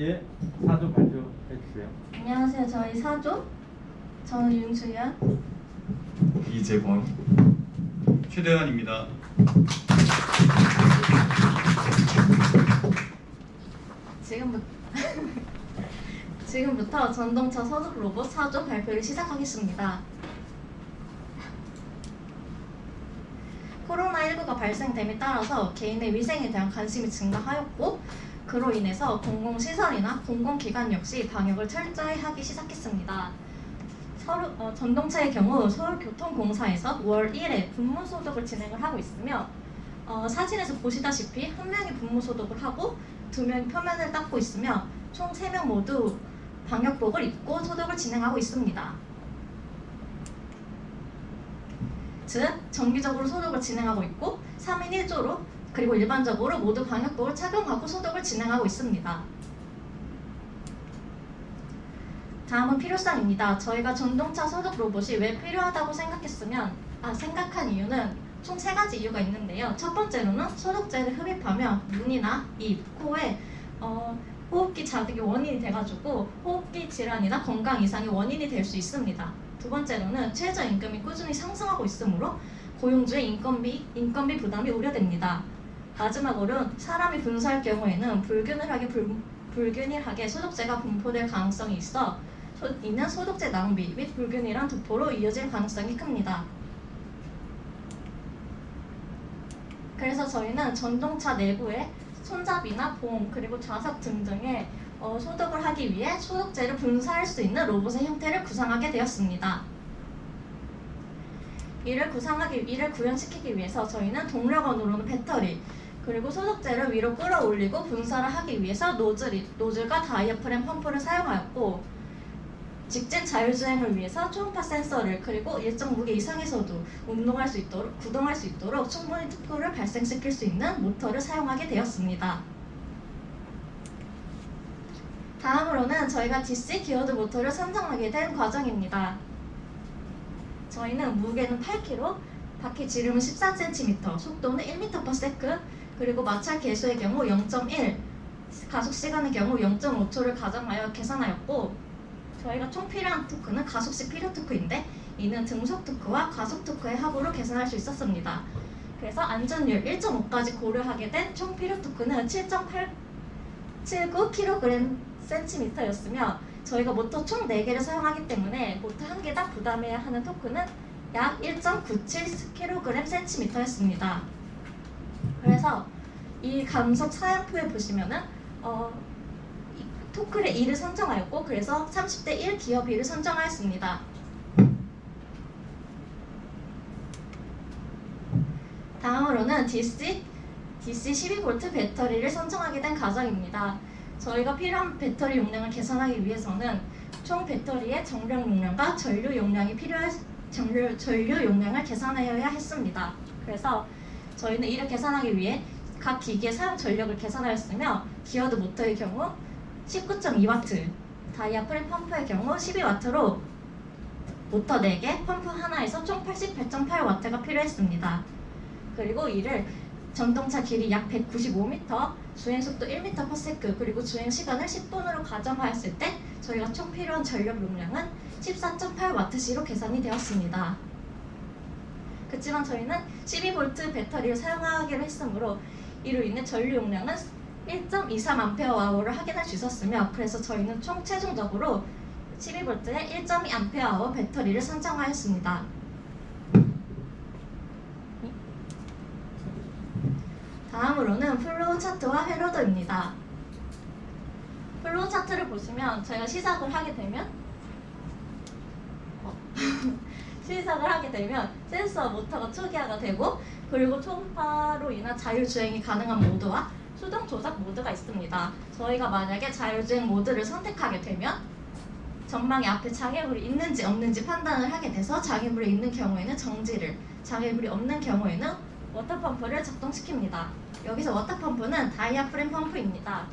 예, 사조 발표해 주세요. 안녕하세요. 저희 사조. 저는 윤주연. 이재권. 최대한입니다. 지금부터 전동차 소속 로봇 사조 발표를 시작하겠습니다. 코로나19가 발생됨에 따라서 개인의 위생에 대한 관심이 증가하였고, 그로 인해서 공공시설이나 공공기관 역시 방역을 철저히 하기 시작했습니다. 전동차의 경우 서울교통공사에서 월 1회 분무소독을 진행을 하고 있으며, 사진에서 보시다시피 한 명이 분무소독을 하고 두 명이 표면을 닦고 있으며 총 3명 모두 방역복을 입고 소독을 진행하고 있습니다. 즉, 정기적으로 소독을 진행하고 있고 3인 1조로 그리고 일반적으로 모두 방역복을 착용하고 소독을 진행하고 있습니다. 다음은 필요성입니다. 저희가 전동차 소독 로봇이 왜 필요하다고 생각한 이유는 총 3가지 이유가 있는데요. 첫 번째로는 소독제를 흡입하며 눈이나 입, 코에 호흡기 자극이 원인이 돼가지고 호흡기 질환이나 건강 이상의 원인이 될 수 있습니다. 두 번째로는 최저임금이 꾸준히 상승하고 있으므로 고용주의 인건비 부담이 우려됩니다. 마지막으로 사람이 분사할 경우에는 불균일하게 소독제가 분포될 가능성이 있어 이는 소독제 낭비 및 불균일한 도포로 이어질 가능성이 큽니다. 그래서 저희는 전동차 내부에 손잡이나 봉 그리고 좌석 등등에 소독을 하기 위해 소독제를 분사할 수 있는 로봇의 형태를 구상하게 되었습니다. 이를 구현시키기 위해서 저희는 동력원으로는 배터리 그리고 소독제를 위로 끌어올리고 분사를 하기 위해서 노즐과 다이아프램 펌프를 사용하였고, 직진 자율주행을 위해서 초음파 센서를 그리고 일정 무게 이상에서도 구동할 수 있도록 충분히 특구를 발생시킬 수 있는 모터를 사용하게 되었습니다. 다음으로는 저희가 DC 기어드 모터를 선정하게 된 과정입니다. 저희는 무게는 8kg, 바퀴 지름은 14cm, 속도는 1m/s, 그리고 마찰 계수의 경우 0.1, 가속 시간의 경우 0.5초를 가정하여 계산하였고, 저희가 총 필요한 토크는 가속시 필요 토크인데 이는 등속 토크와 가속 토크의 합으로 계산할 수 있었습니다. 그래서 안전율 1.5까지 고려하게 된 총 필요 토크는 7.879kg/cm였으며 저희가 모터 총 4개를 사용하기 때문에 모터 1개당 부담해야 하는 토크는 약 1.97kg/cm였습니다. 그래서 이 감속 사양표에 보시면은 토크의 2를 선정하였고, 그래서 30대 1 기업 2를 선정하였습니다. 다음으로는 DC 12V 배터리를 선정하게 된 과정입니다. 저희가 필요한 배터리 용량을 계산하기 위해서는 총 배터리의 정량 용량과 전류 용량을 계산하여야 했습니다. 그래서 저희는 이를 계산하기 위해 각 기기의 사용 전력을 계산하였으며, 기어드 모터의 경우 19.2W, 다이아프램 펌프의 경우 12W로 모터 4개, 펌프 하나에서 총 88.8W가 필요했습니다. 그리고 이를 전동차 길이 약 195m, 주행속도 1m/s, 그리고 주행시간을 10분으로 가정하였을 때 저희가 총 필요한 전력 용량은 14.8W시로 계산이 되었습니다. 그렇지만 저희는 12V 배터리를 사용하기로 했으므로 이로 인해 전류 용량은 1.23Ah를 확인할 수 있었으며, 그래서 저희는 총 최종적으로 12V의 1.2Ah 배터리를 선정하였습니다. 다음으로는 플로우 차트와 회로도입니다. 플로우 차트를 보시면 저희가 시작을 하게 되면 센서 모터가 초기화가 되고, 그리고 초음파로 인한 자율주행이 가능한 모드와 수동 조작 모드가 있습니다. 저희가 만약에 자율주행 모드를 선택하게 되면 전방에 앞에 장애물이 있는지 없는지 판단을 하게 돼서 장애물이 있는 경우에는 정지를, 장애물이 없는 경우에는 워터펌프를 작동시킵니다. 여기서 워터펌프는 다이아프램 펌프입니다.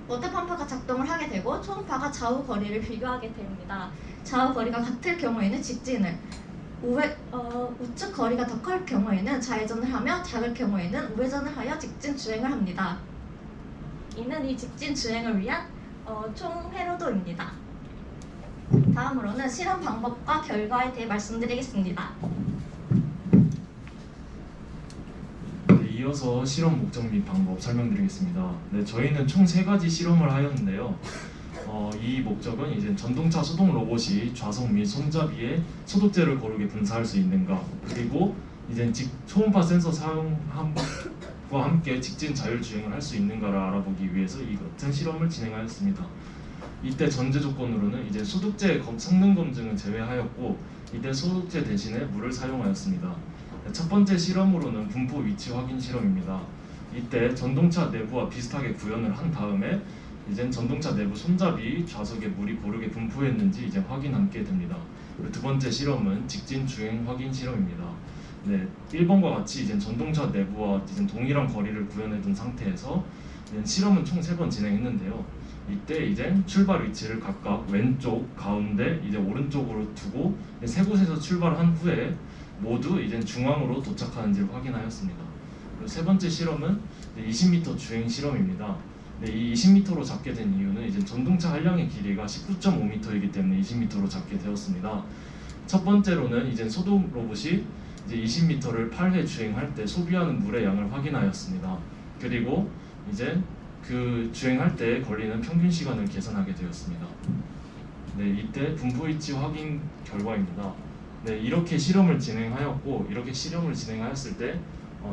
워터펌프가 작동을 하게 되고 초음파가 좌우 거리를 비교하게 됩니다. 좌우 거리가 같을 경우에는 직진을, 우측 거리가 더 클 경우에는 좌회전을 하며 작을 경우에는 우회전을 하여 직진 주행을 합니다. 이는 이 직진 주행을 위한 총 회로도입니다. 다음으로는 실험 방법과 결과에 대해 말씀드리겠습니다. 네, 이어서 실험 목적 및 방법 설명드리겠습니다. 네, 저희는 총 3가지 실험을 하였는데요. 이 목적은 이제 전동차 소동 로봇이 좌석 및 손잡이에 소독제를 고르게 분사할 수 있는가, 그리고 이제 초음파 센서 사용함과 함께 직진 자율 주행을 할 수 있는가를 알아보기 위해서 이 같은 실험을 진행하였습니다. 이때 전제 조건으로는 이제 소독제 성능 검증은 제외하였고, 이때 소독제 대신에 물을 사용하였습니다. 첫 번째 실험으로는 분포 위치 확인 실험입니다. 이때 전동차 내부와 비슷하게 구현을 한 다음에 이제 전동차 내부 손잡이 좌석에 물이 고르게 분포했는지 이제 확인하게 됩니다. 그리고 두 번째 실험은 직진 주행 확인 실험입니다. 네, 1번과 같이 이제 전동차 내부와 이제 동일한 거리를 구현해둔 상태에서 이제 실험은 총 3번 진행했는데요. 이때 이제 출발 위치를 각각 왼쪽, 가운데, 이제 오른쪽으로 두고 세 곳에서 출발한 후에 모두 이제 중앙으로 도착하는지를 확인하였습니다. 그리고 세 번째 실험은 20m 주행 실험입니다. 네, 이 20m로 잡게 된 이유는 이제 전동차 한량의 길이가 19.5m이기 때문에 20m로 잡게 되었습니다. 첫 번째로는 이제 소독 로봇이 이제 20m를 8회 주행할 때 소비하는 물의 양을 확인하였습니다. 그리고 이제 그 주행할 때 걸리는 평균 시간을 계산하게 되었습니다. 네, 이때 분포 위치 확인 결과입니다. 네, 이렇게 실험을 진행하였고, 이렇게 실험을 진행하였을 때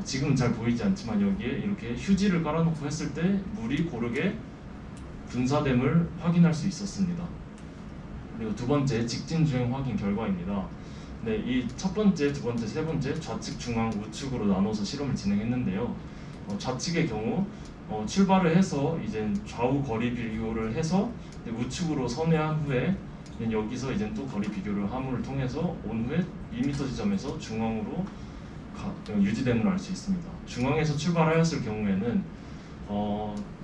지금 잘 보이지 않지만 여기에 이렇게 휴지를 깔아놓고 했을 때 물이 고르게 분사됨을 확인할 수 있었습니다. 그리고 두 번째 직진 주행 확인 결과입니다. 네, 이 첫 번째, 두 번째, 세 번째 좌측, 중앙, 우측으로 나눠서 실험을 진행했는데요. 좌측의 경우 출발을 해서 이제 좌우 거리 비교를 해서 우측으로 선회한 후에 여기서 이제 또 거리 비교를 함을 통해서 온 후에 2m 지점에서 중앙으로 유지됨을 알 수 있습니다. 중앙에서 출발하였을 경우에는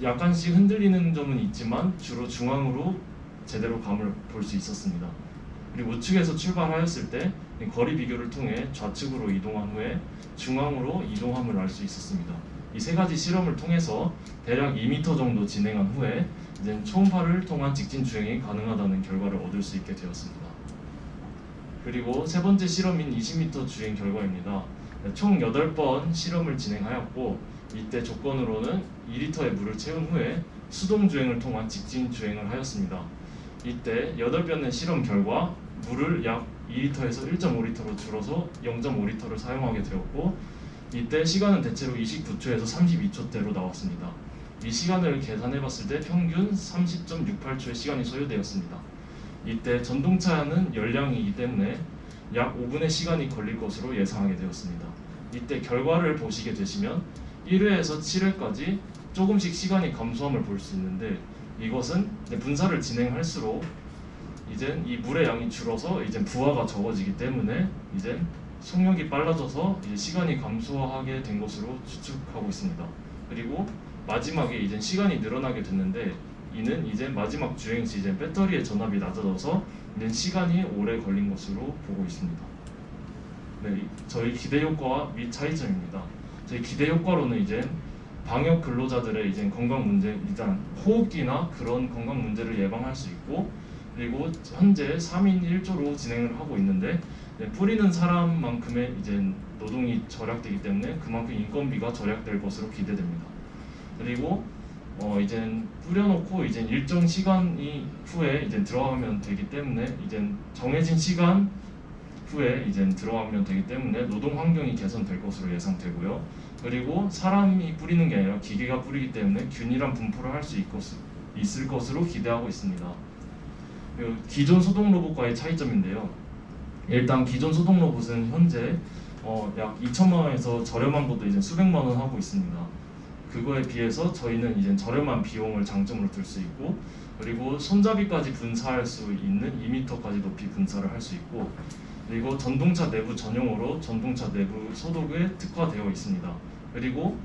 약간씩 흔들리는 점은 있지만 주로 중앙으로 제대로 감을 볼 수 있었습니다. 그리고 우측에서 출발하였을 때 거리 비교를 통해 좌측으로 이동한 후에 중앙으로 이동함을 알 수 있었습니다. 이 세 가지 실험을 통해서 대략 2m 정도 진행한 후에 이제 초음파를 통한 직진 주행이 가능하다는 결과를 얻을 수 있게 되었습니다. 그리고 세 번째 실험인 20m 주행 결과입니다. 총 8번 실험을 진행하였고, 이때 조건으로는 2리터의 물을 채운 후에 수동 주행을 통한 직진 주행을 하였습니다. 이때 8번의 실험 결과 물을 약 2리터에서 1.5리터로 줄어서 0.5리터를 사용하게 되었고, 이때 시간은 대체로 29초에서 32초대로 나왔습니다. 이 시간을 계산해봤을 때 평균 30.68초의 시간이 소요되었습니다. 이때 전동차는 열량이기 때문에 약 5분의 시간이 걸릴 것으로 예상하게 되었습니다. 이때 결과를 보시게 되시면 1회에서 7회까지 조금씩 시간이 감소함을 볼 수 있는데, 이것은 분사를 진행할수록 이제 이 물의 양이 줄어서 이제 부하가 적어지기 때문에 이제 속력이 빨라져서 이제 시간이 감소하게 된 것으로 추측하고 있습니다. 그리고 마지막에 이제 시간이 늘어나게 됐는데, 이는 이제 마지막 주행 시 이제 배터리의 전압이 낮아져서 이제 시간이 오래 걸린 것으로 보고 있습니다. 네, 저희 기대 효과 및 차이점입니다. 저희 기대 효과로는 이제 방역 근로자들의 이제 건강 문제, 일단 호흡기나 그런 건강 문제를 예방할 수 있고, 그리고 현재 3인 1조로 진행을 하고 있는데, 뿌리는 사람만큼의 이제 노동이 절약되기 때문에 그만큼 인건비가 절약될 것으로 기대됩니다. 그리고 이제 뿌려놓고 이제 일정 시간이 후에 이제 들어가면 되기 때문에 이제 정해진 시간 후에 이제 들어가면 되기 때문에 노동 환경이 개선될 것으로 예상되고요. 그리고 사람이 뿌리는 게 아니라 기계가 뿌리기 때문에 균일한 분포를 할 수 있을 것으로 기대하고 있습니다. 그리고 기존 소독 로봇과의 차이점인데요. 일단 기존 소독 로봇은 현재 약 2천만 원에서 저렴한 것도 이제 수백만 원 하고 있습니다. 그거에 비해서 저희는 이제 저렴한 비용을 장점으로 들 수 있고, 그리고 손잡이까지 분사할 수 있는 2m까지 높이 분사를 할 수 있고, 그리고 전동차 내부 전용으로 전동차 내부 소독에 특화되어 있습니다. 그리고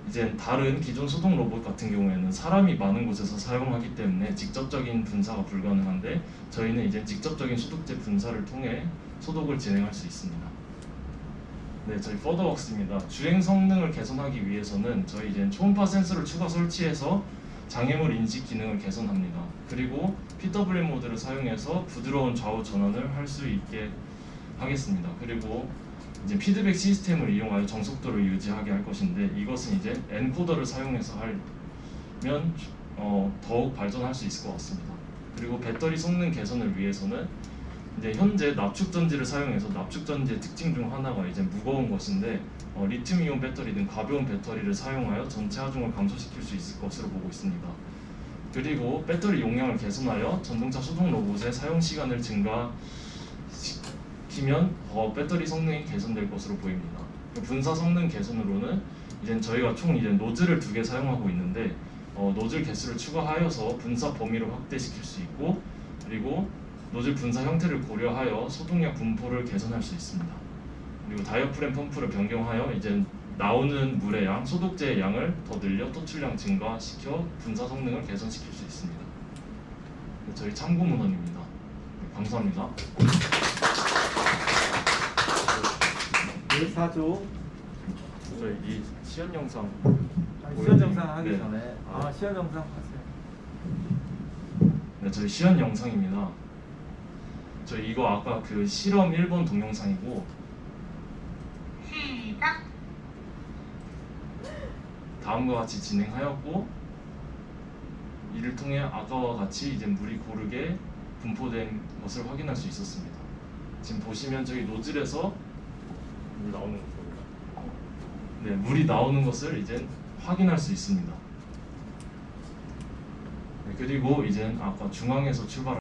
이제 다른 기존 소독 로봇 같은 경우에는 사람이 많은 곳에서 사용하기 때문에 직접적인 분사가 불가능한데, 저희는 이제 직접적인 소독제 분사를 통해 소독을 진행할 수 있습니다. 네, 저희 퍼더웍스입니다. 주행 성능을 개선하기 위해서는 저희 이제 초음파 센서를 추가 설치해서 장애물 인식 기능을 개선합니다. 그리고 PWM 모드를 사용해서 부드러운 좌우 전환을 할 수 있게 하겠습니다. 그리고 이제 피드백 시스템을 이용하여 정속도를 유지하게 할 것인데, 이것은 이제 엔코더를 사용해서 하면 더욱 발전할 수 있을 것 같습니다. 그리고 배터리 성능 개선을 위해서는 이제 현재 납축 전지를 사용해서, 납축 전지의 특징 중 하나가 이제 무거운 것인데, 리튬이온 배터리 등 가벼운 배터리를 사용하여 전체 하중을 감소시킬 수 있을 것으로 보고 있습니다. 그리고 배터리 용량을 개선하여 전동차 수동 로봇의 사용 시간을 증가시키면 배터리 성능이 개선될 것으로 보입니다. 분사 성능 개선으로는 이제 저희가 총 이제 노즐을 2개 사용하고 있는데, 노즐 개수를 추가하여서 분사 범위를 확대시킬 수 있고, 그리고 노즐 분사 형태를 고려하여 소독약 분포를 개선할 수 있습니다. 그리고 다이어프램 펌프를 변경하여 이제 나오는 물의 양, 소독제의 양을 더 늘려 토출량 증가시켜 분사 성능을 개선시킬 수 있습니다. 저희 참고 문헌입니다. 네, 감사합니다. 제4조 저희 이 시연 영상 시연 영상 하기 네. 전에 시연 영상 하세요. 네, 저희 시연 영상입니다. 저희 이거 아까 그 실험 1번 동영상이고, 시작. 다음과 같이 진행하였고, 이를 통해 아까와 같이 이제 물이 고르게 분포된 것을 확인할 수 있었습니다. 지금 보시면 저기 노즐에서 물 나오는 거 보입니다. 네, 물이 나오는 것을 이제 확인할 수 있습니다. 네, 그리고 이제 아까 중앙에서 출발